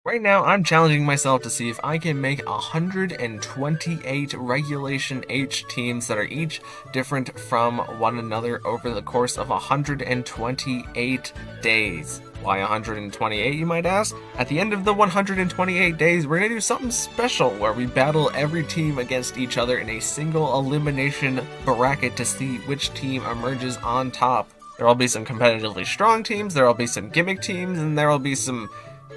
Right now, I'm challenging myself to see if I can make 128 Regulation H teams that are each different from one another over the course of 128 days. Why 128, you might ask? At the end of the 128 days, we're going to do something special where we battle every team against each other in a single elimination bracket to see which team emerges on top. There will be some competitively strong teams, there will be some gimmick teams, and there will be some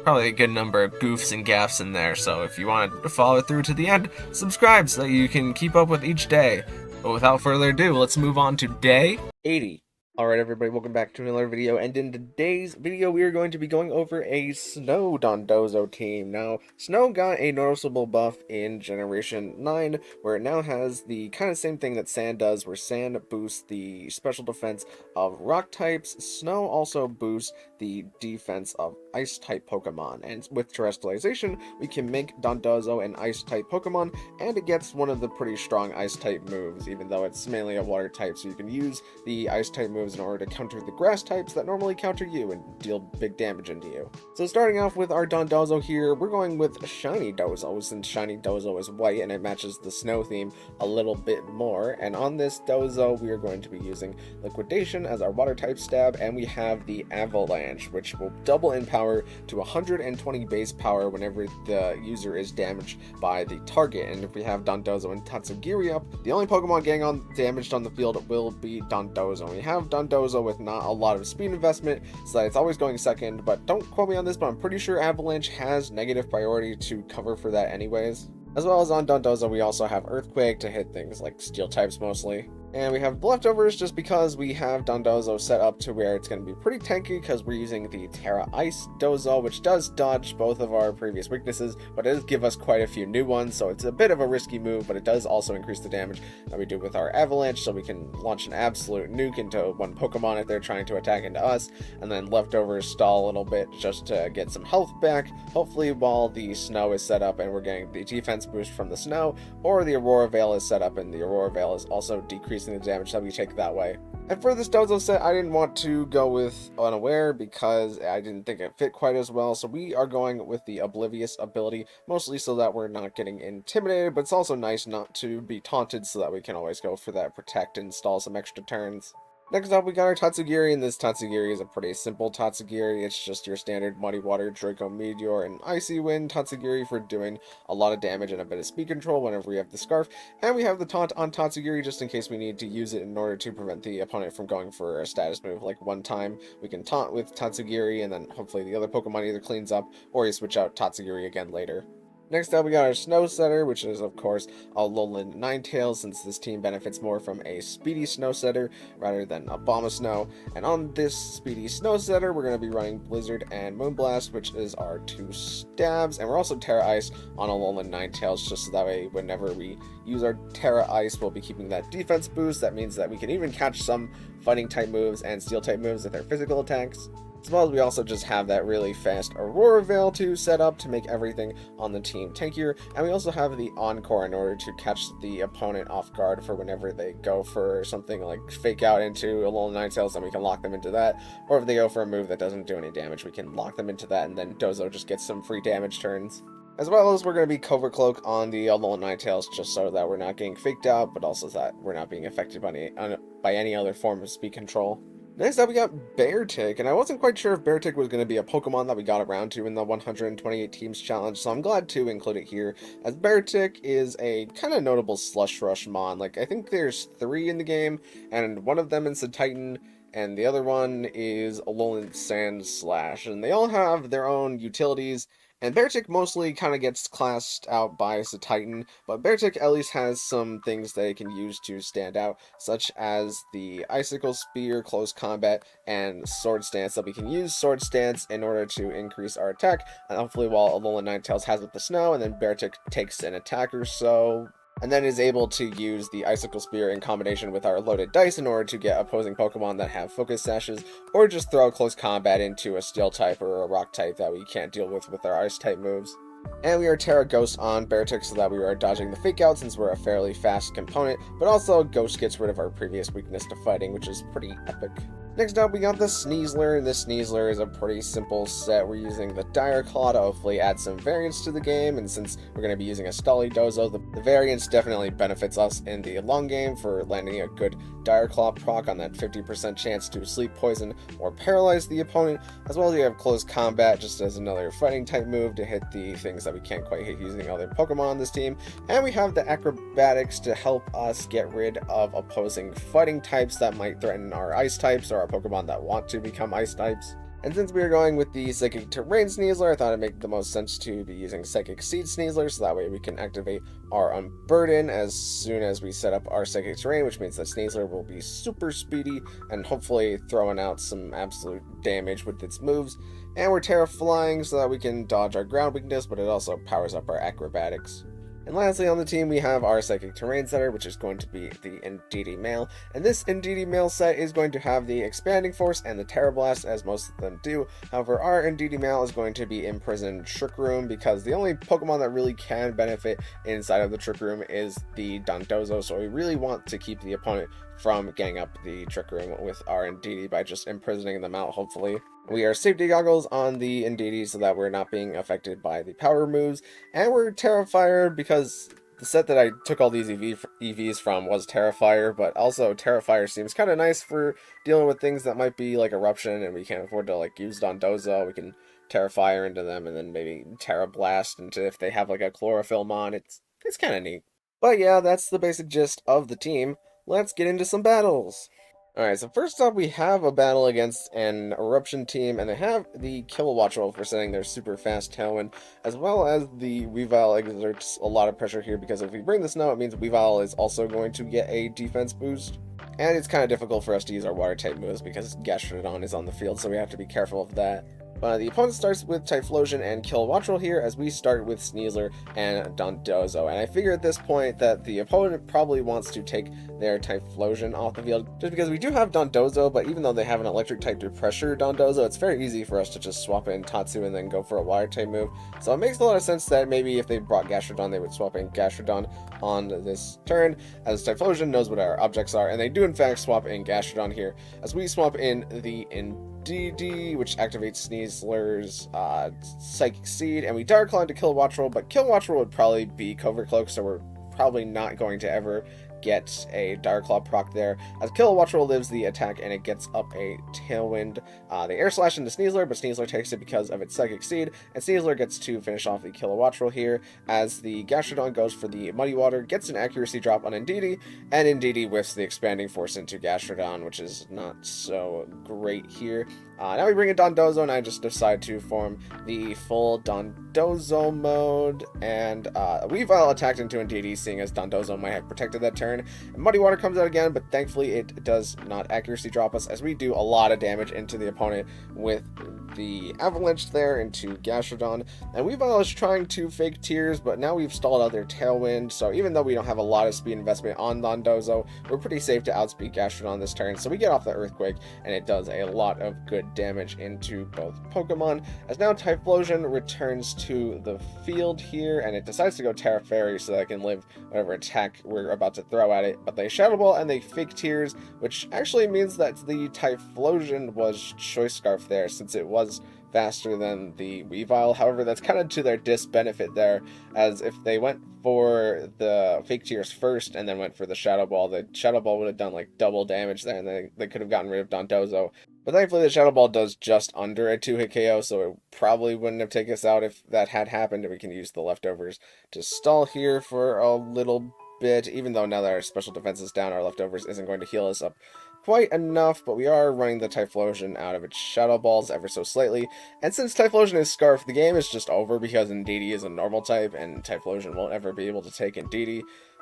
probably a good number of goofs and gaffs in there, so if you want to follow through to the end, subscribe so that you can keep up with each day. But without further ado, let's move on to day 80. Alright everybody, welcome back to another video, and in today's video we are going to be going over a Snow Dozo team. Now, Snow got a noticeable buff in Generation 9, where it now has the kind of same thing that Sand does, where Sand boosts the special defense of rock types. Snow also boosts the defense of ice-type Pokemon, and with Terrestrialization, we can make Dozo an ice-type Pokemon, and it gets one of the pretty strong ice-type moves, even though it's mainly a water type, so you can use the ice-type moves in order to counter the grass types that normally counter you and deal big damage into you. So starting off with our Dozo here, we're going with Shiny Dozo, since Shiny Dozo is white and it matches the snow theme a little bit more, and on this Dozo we are going to be using Liquidation as our water type stab, and we have the Avalanche, which will double in power to 120 base power whenever the user is damaged by the target. And if we have Dozo and Tatsugiri up, the only Pokemon getting damaged on the field will be Dozo. We have Dozo with not a lot of speed investment, so that it's always going second, but don't quote me on this, but I'm pretty sure Avalanche has negative priority to cover for that anyways. As well as on Dozo, we also have Earthquake to hit things like steel types mostly. And we have leftovers just because we have Dozo set up to where it's going to be pretty tanky because we're using the Terra Ice Dozo, which does dodge both of our previous weaknesses, but it does give us quite a few new ones, so it's a bit of a risky move, but it does also increase the damage that we do with our Avalanche, so we can launch an absolute nuke into one Pokemon if they're trying to attack into us, and then leftovers stall a little bit just to get some health back, hopefully while the snow is set up and we're getting the defense boost from the snow, or the Aurora Veil is set up and the Aurora Veil is also decreasing the damage that we take that way. And for this Dozo set, I didn't want to go with Unaware because I didn't think it fit quite as well, so we are going with the Oblivious ability, mostly so that we're not getting intimidated, but it's also nice not to be taunted so that we can always go for that protect and stall some extra turns. Next up, we got our Tatsugiri, and this Tatsugiri is a pretty simple Tatsugiri. It's just your standard Muddy Water, Draco Meteor, and Icy Wind Tatsugiri for doing a lot of damage and a bit of speed control whenever we have the Scarf. And we have the Taunt on Tatsugiri just in case we need to use it in order to prevent the opponent from going for a status move. Like one time, we can taunt with Tatsugiri, and then hopefully the other Pokemon either cleans up, or you switch out Tatsugiri again later. Next up, we got our Snow Setter, which is, of course, a Alolan Ninetales, since this team benefits more from a Speedy Snow Setter rather than a Abomasnow. And on this Speedy Snow Setter, we're going to be running Blizzard and Moonblast, which is our two stabs. And we're also Terra Ice on Alolan Ninetales, just so that way whenever we use our Terra Ice, we'll be keeping that defense boost. That means that we can even catch some fighting-type moves and steel-type moves with our physical attacks. As well as we also just have that really fast Aurora Veil to set up to make everything on the team tankier, and we also have the Encore in order to catch the opponent off guard for whenever they go for something like Fake Out into a little Ninetales, then we can lock them into that, or if they go for a move that doesn't do any damage, we can lock them into that, and then Dozo just gets some free damage turns. As well as we're going to be Covert Cloak on the Alolan Ninetales just so that we're not getting faked out, but also that we're not being affected by any other form of speed control. Next up, we got Beartic, and I wasn't quite sure if Beartic was going to be a Pokemon that we got around to in the 128 Teams Challenge, so I'm glad to include it here, as Beartic is a kind of notable Slush Rush Mon. Like, I think there's 3 in the game, and one of them is a Titan, and the other one is Alolan Sandslash, and they all have their own utilities. And Beartic mostly kind of gets classed out by as a Titan, but Beartic at least has some things they can use to stand out, such as the Icicle Spear, Close Combat, and Sword Stance, that we can use Sword Stance in order to increase our attack, and hopefully while Alolan Ninetales has with the Snow, and then Beartic takes an attack or so, and then is able to use the Icicle Spear in combination with our loaded dice in order to get opposing Pokemon that have Focus Sashes, or just throw Close Combat into a Steel type or a Rock type that we can't deal with our Ice type moves. And we are Terra Ghost on Beartic so that we are dodging the Fake Out since we're a fairly fast component, but also Ghost gets rid of our previous weakness to fighting, which is pretty epic. Next up, we got the Sneasler, and this Sneasler is a pretty simple set. We're using the Dire Claw to hopefully add some variance to the game, and since we're going to be using a Stolly Dozo, the variance definitely benefits us in the long game for landing a good Dire Claw proc on that 50% chance to sleep, poison, or paralyze the opponent, as well as you have Close Combat just as another fighting type move to hit the things that we can't quite hit using other Pokemon on this team, and we have the Acrobatics to help us get rid of opposing fighting types that might threaten our Ice types or our Pokemon that want to become Ice types. And since we are going with the Psychic Terrain Sneasler, I thought it'd make the most sense to be using Psychic Seed Sneasler, so that way we can activate our Unburden as soon as we set up our Psychic Terrain, which means that Sneasler will be super speedy and hopefully throwing out some absolute damage with its moves. And we're Terra Flying so that we can dodge our ground weakness, but it also powers up our Acrobatics. And lastly on the team we have our Psychic Terrain setter, which is going to be the Indeedee Male. And this Indeedee Male set is going to have the Expanding Force and the Terra Blast, as most of them do. However, our Indeedee Male is going to be imprisoned Trick Room, because the only Pokemon that really can benefit inside of the Trick Room is the Dondozo, so we really want to keep the opponent from getting up the Trick Room with our Indeedee by just imprisoning them out, hopefully. We are Safety Goggles on the Indeedee so that we're not being affected by the power moves, and we're Terrifier because the set that I took all these EVs from was Terrifier, but also Terrifier seems kind of nice for dealing with things that might be like Eruption and we can't afford to like use Dondozo. We can Terrifier into them and then maybe Terra Blast into if they have like a Chlorophyll Mon. It's kind of neat. But yeah, that's the basic gist of the team. Let's get into some battles. Alright, so first up we have a battle against an Eruption team, and they have the Kilowattrel for setting their super fast Tailwind, as well as the Weavile exerts a lot of pressure here, because if we bring the Snow, it means Weavile is also going to get a defense boost. And it's kind of difficult for us to use our water type moves because Gastrodon is on the field, so we have to be careful of that. The opponent starts with Typhlosion and Kilowattrel here, as we start with Sneasler and Dondozo. And I figure at this point that the opponent probably wants to take their Typhlosion off the field, just because we do have Dondozo, but even though they have an electric type to pressure Dondozo, it's very easy for us to just swap in Tatsu and then go for a water type move. So it makes a lot of sense that maybe if they brought Gastrodon, they would swap in Gastrodon on this turn, as Typhlosion knows what our objects are, and they do in fact swap in Gastrodon here, as we swap in the Indeedee, which activates Sneasler's Psychic Seed, and we Dark Claw into Kilowattrel, but Kilowattrel would probably be Covert Cloak, so we're probably not going to ever get a Dark Claw proc there, as Kilowattrel lives the attack and it gets up a Tailwind. They Air Slash into Sneasler, but Sneasler takes it because of its Psychic Seed, and Sneasler gets to finish off the Kilowattrel here, as the Gastrodon goes for the Muddy Water, gets an accuracy drop on Indeedee, and Indeedee whiffs the Expanding Force into Gastrodon, which is not so great here. Now we bring in Dondozo, and I just decide to form the full Dondozo mode, and Weavile attacked into Indeedee, seeing as Dondozo might have protected that turn. And Muddy Water comes out again, but thankfully it does not accuracy drop us, as we do a lot of damage into the opponent with the Avalanche there into Gastrodon. And Weavile is trying to fake Tears, but now we've stalled out their Tailwind, so even though we don't have a lot of speed investment on Dondozo, we're pretty safe to outspeed Gastrodon this turn, so we get off the Earthquake, and it does a lot of good damage into both Pokemon, as now Typhlosion returns to the field here, and it decides to go Terra Fairy so that it can live whatever attack we're about to throw at it, but they Shadow Ball and they fake Tears, which actually means that the Typhlosion was Choice Scarf there, since it was faster than the Weavile. However, that's kind of to their disbenefit there, as if they went for the fake Tears first and then went for the Shadow Ball, the Shadow Ball would have done like double damage there, and they could have gotten rid of Dondozo. But thankfully the Shadow Ball does just under a 2-hit KO, so it probably wouldn't have taken us out if that had happened, and we can use the leftovers to stall here for a little bit. Even though now that our special defense is down, our leftovers isn't going to heal us up quite enough, but we are running the Typhlosion out of its Shadow Balls ever so slightly, and since Typhlosion is Scarf, the game is just over because Indeedee is a normal type, and Typhlosion won't ever be able to take Indeedee.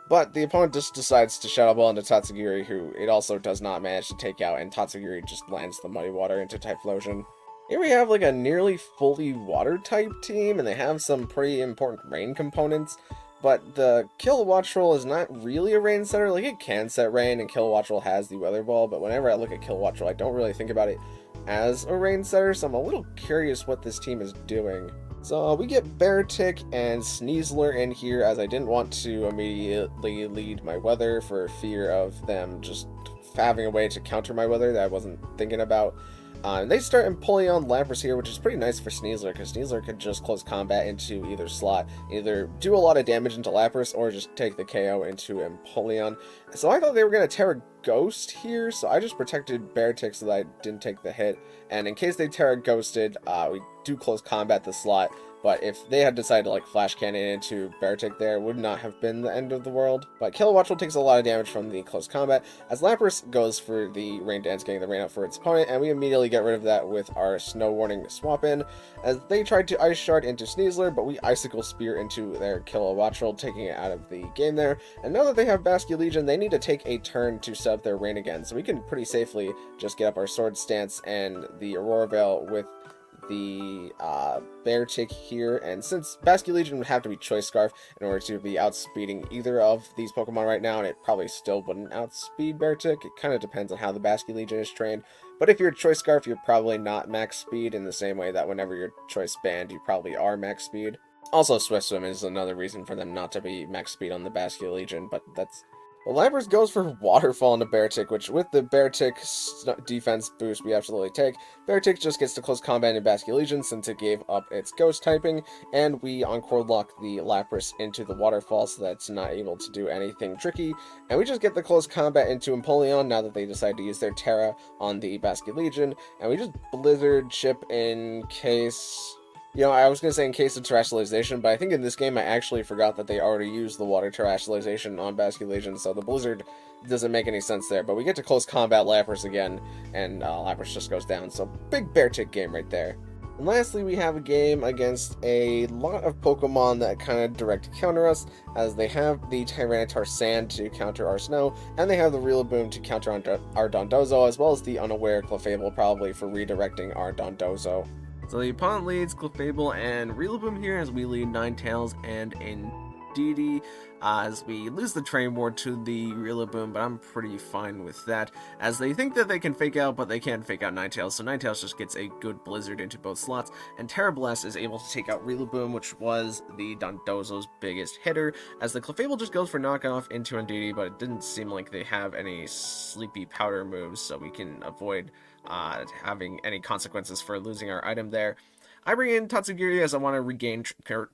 But the opponent just decides to Shadow Ball into Tatsugiri, who it also does not manage to take out, and Tatsugiri just lands the Muddy Water into Typhlosion. Here we have like a nearly fully water type team, and they have some pretty important rain components. But the Kilowattrel is not really a rain setter. Like, it can set rain, and Kilowattrel has the Weather Ball, but whenever I look at Kilowattrel, I don't really think about it as a rain setter, so I'm a little curious what this team is doing. So we get Beartic and Sneasler in here, as I didn't want to immediately lead my Weather for fear of them just having a way to counter my weather that I wasn't thinking about. They start Empoleon Lapras here, which is pretty nice for Sneasler, because Sneasler could just close combat into either slot, either do a lot of damage into Lapras, or just take the KO into Empoleon. So I thought they were going to Terra Ghost here, so I just protected Beartic so that I didn't take the hit. And in case they Terra Ghosted, we do close combat the slot. But if they had decided to like Flash Cannon into Beartic there, it would not have been the end of the world. But Kilowattrel takes a lot of damage from the close combat, as Lapras goes for the Rain Dance, getting the rain out for its opponent, and we immediately get rid of that with our Snow Warning swap in, as they tried to Ice Shard into Sneasler, but we Icicle Spear into their Kilowattrel, taking it out of the game there. And now that they have Basculegion, they need to take a turn to set up their Rain again, so we can pretty safely just get up our Sword Stance and the Aurora Veil with the Beartic here, and since Basculegion would have to be Choice Scarf in order to be outspeeding either of these Pokemon right now, and it probably still wouldn't outspeed Beartic. It kind of depends on how the Basculegion is trained, but if you're Choice Scarf, you're probably not max speed in the same way that whenever you're Choice Band, you probably are max speed. Also, Swift Swim is another reason for them not to be max speed on the Basculegion, but that's... Well, Lapras goes for Waterfall into Beartic, which with the Beartic defense boost we absolutely take. Beartic just gets to close combat in Basculegion since it gave up its Ghost typing, and we Encore Lock the Lapras into the Waterfall so that it's not able to do anything tricky. And we just get the close combat into Empoleon now that they decide to use their Terra on the Basculegion, and we just Blizzard Chip in case... You know, I was going to say in case of Terrestrialization, but I think in this game I actually forgot that they already used the Water Terrestrialization on Basculegion, so the Blizzard doesn't make any sense there. But we get to close combat Lapras again, and Lapras just goes down, so big Beartic game right there. And lastly, we have a game against a lot of Pokemon that kind of direct counter us, as they have the Tyranitar Sand to counter our Snow, and they have the Rillaboom to counter our Dondozo, as well as the Unaware Clefable probably for redirecting our Dondozo. So the opponent leads Clefable and Rillaboom here, as we lead Ninetales and Indeedee, as we lose the Train Ward to the Rillaboom, but I'm pretty fine with that, as they think that they can fake out, but they can't fake out Ninetales, so Ninetales just gets a good Blizzard into both slots, and Terra Blast is able to take out Rillaboom, which was the Dondozo's biggest hitter, as the Clefable just goes for knockoff into Indeedee, but it didn't seem like they have any Sleepy Powder moves, so we can avoid having any consequences for losing our item there. I bring in Tatsugiri as I want to regain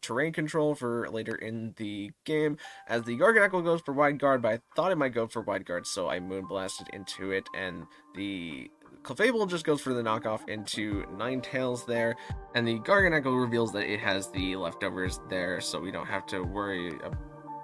terrain control for later in the game, as the Garganacl goes for Wide Guard, but I thought it might go for Wide Guard, so I Moonblasted into it, and the Clefable just goes for the knockoff into Ninetales there, and the Garganacl reveals that it has the leftovers there, so we don't have to worry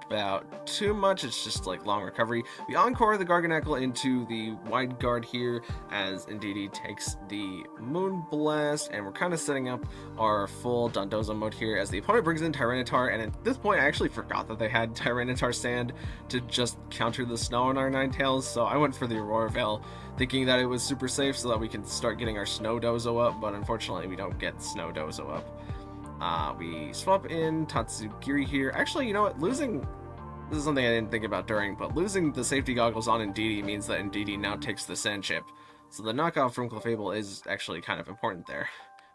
about too much. It's just like long recovery. We encore the Garganacl into the Wide Guard here, as Indeedee takes the Moonblast, and we're kind of setting up our full Dondozo mode here, as the opponent brings in Tyranitar, and at this point I actually forgot that they had Tyranitar Sand to just counter the Snow on our Ninetales, so I went for the Aurora Veil, thinking that it was super safe so that we can start getting our Snow Dozo up, but unfortunately we don't get Snow Dozo up. We swap in Tatsugiri here. Actually, you know what? This is something I didn't think about during, but losing the safety goggles on Indeedee means that Indeedee now takes the Sand Chip. So the knockoff from Clefable is actually kind of important there.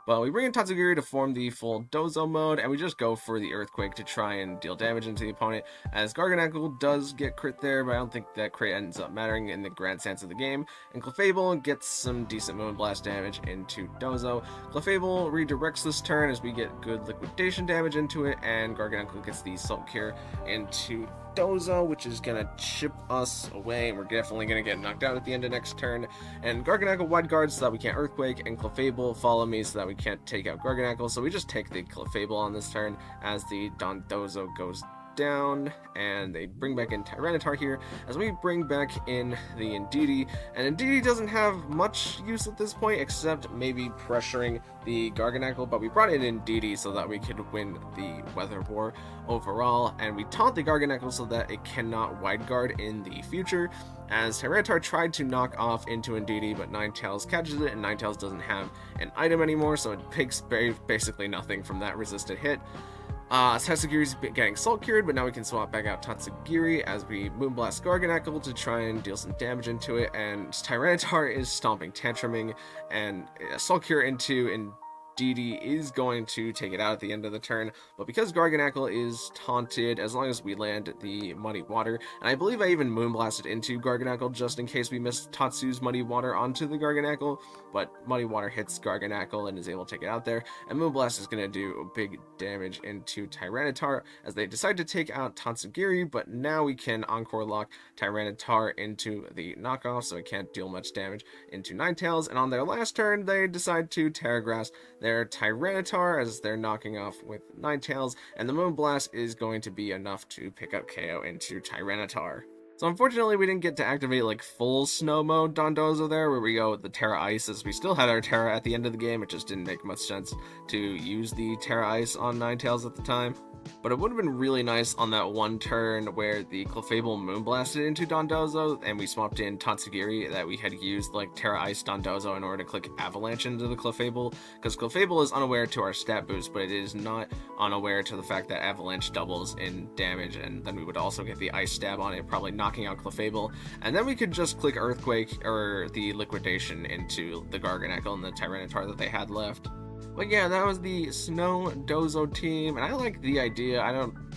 But we bring in Tatsugiri to form the full Dozo mode, and we just go for the Earthquake to try and deal damage into the opponent, as Garganacl does get crit there, but I don't think that crit ends up mattering in the grand sense of the game, and Clefable gets some decent Moonblast damage into Dozo. Clefable redirects this turn as we get good liquidation damage into it, and Garganacl gets the Salt Cure into Dozo, which is gonna chip us away, and we're definitely gonna get knocked out at the end of next turn. And Garganacl Wide Guard so that we can't Earthquake, and Clefable follow me so that we can't take out Garganacl, so we just take the Clefable on this turn as the Dondozo goes down, and they bring back in Tyranitar here, as we bring back in the Indeedee, and Indeedee doesn't have much use at this point, except maybe pressuring the Garganacl, but we brought in Indeedee so that we could win the Weather War overall, and we taunt the Garganacl so that it cannot Wide Guard in the future, as Tyranitar tried to knock off into Indeedee, but Ninetales catches it, and Ninetales doesn't have an item anymore, so it takes basically nothing from that resisted hit. Tatsugiri's getting Salt Cured, but now we can swap back out Tatsugiri as we Moonblast Garganacl to try and deal some damage into it, and Tyranitar is stomping Tantruming, and Salt Cure into DD is going to take it out at the end of the turn, but because Garganacl is taunted, as long as we land the Muddy Water, and I believe I even Moonblasted into Garganacl just in case we missed Tatsu's Muddy Water onto the Garganacl, but Muddy Water hits Garganacl and is able to take it out there, and Moonblast is going to do big damage into Tyranitar as they decide to take out Tatsugiri, but now we can Encore Lock Tyranitar into the knockoff, so it can't deal much damage into Ninetales, and on their last turn, they decide to Terra Grass their Tyranitar as they're knocking off with Ninetales, and the Moonblast is going to be enough to pick up KO into Tyranitar. So unfortunately we didn't get to activate like full snow mode Dondozo there, where we go with the Terra Ice, as we still had our Terra at the end of the game. It just didn't make much sense to use the Terra Ice on Ninetales at the time. But it would have been really nice on that one turn where the Clefable Moonblasted into Dondozo, and we swapped in Tatsugiri, that we had used like Terra Ice Dondozo in order to click Avalanche into the Clefable, because Clefable is unaware to our stat boost, but it is not unaware to the fact that Avalanche doubles in damage, and then we would also get the Ice Stab on it, probably knocking out Clefable, and then we could just click Earthquake or the Liquidation into the Garganacl and the Tyranitar that they had left. But yeah, that was the Snow Dozo team, and I like the idea.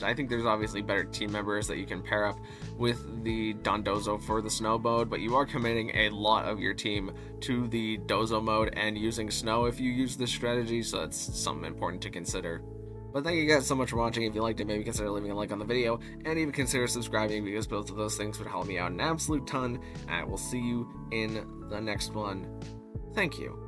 I think there's obviously better team members that you can pair up with the Dondozo for the Snow mode, but you are committing a lot of your team to the Dozo mode and using Snow if you use this strategy, so that's something important to consider. But thank you guys so much for watching. If you liked it, maybe consider leaving a like on the video, and even consider subscribing, because both of those things would help me out an absolute ton, and I will see you in the next one. Thank you.